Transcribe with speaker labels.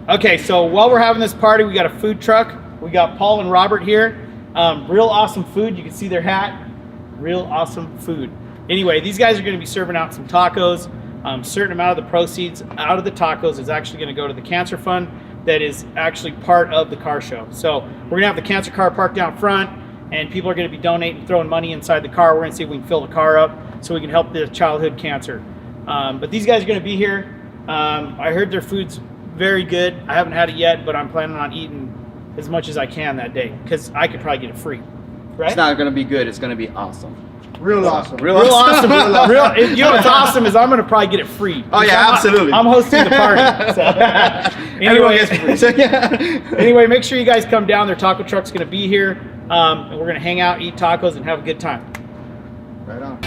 Speaker 1: Okay, so while we're having this party, we got a food truck. We got Paul and Robert here. Real awesome food. You can see their hat. Real awesome food. Anyway, these guys are going to be serving out some tacos. Certain amount of the proceeds out of the tacos is actually going to go to the cancer fund that is actually part of the car show. So we're going to have the cancer car parked down front, and people are going to be donating, throwing money inside the car. We're going to see if we can fill the car up so we can help the childhood cancer. But these guys are going to be here. I heard their food's very good. I haven't had it yet, but I'm planning on eating as much as I can that day because I could probably get it free. Right?
Speaker 2: It's not going to be good. It's going to be awesome.
Speaker 3: Real awesome.
Speaker 2: Real awesome.
Speaker 1: You know what's awesome is I'm going to probably get it free.
Speaker 2: Oh yeah, absolutely.
Speaker 1: I'm hosting the party. So. Anyway, make sure you guys come down. Their taco truck's going to be here. And we're going to hang out, eat tacos, and have a good time.
Speaker 3: Right on.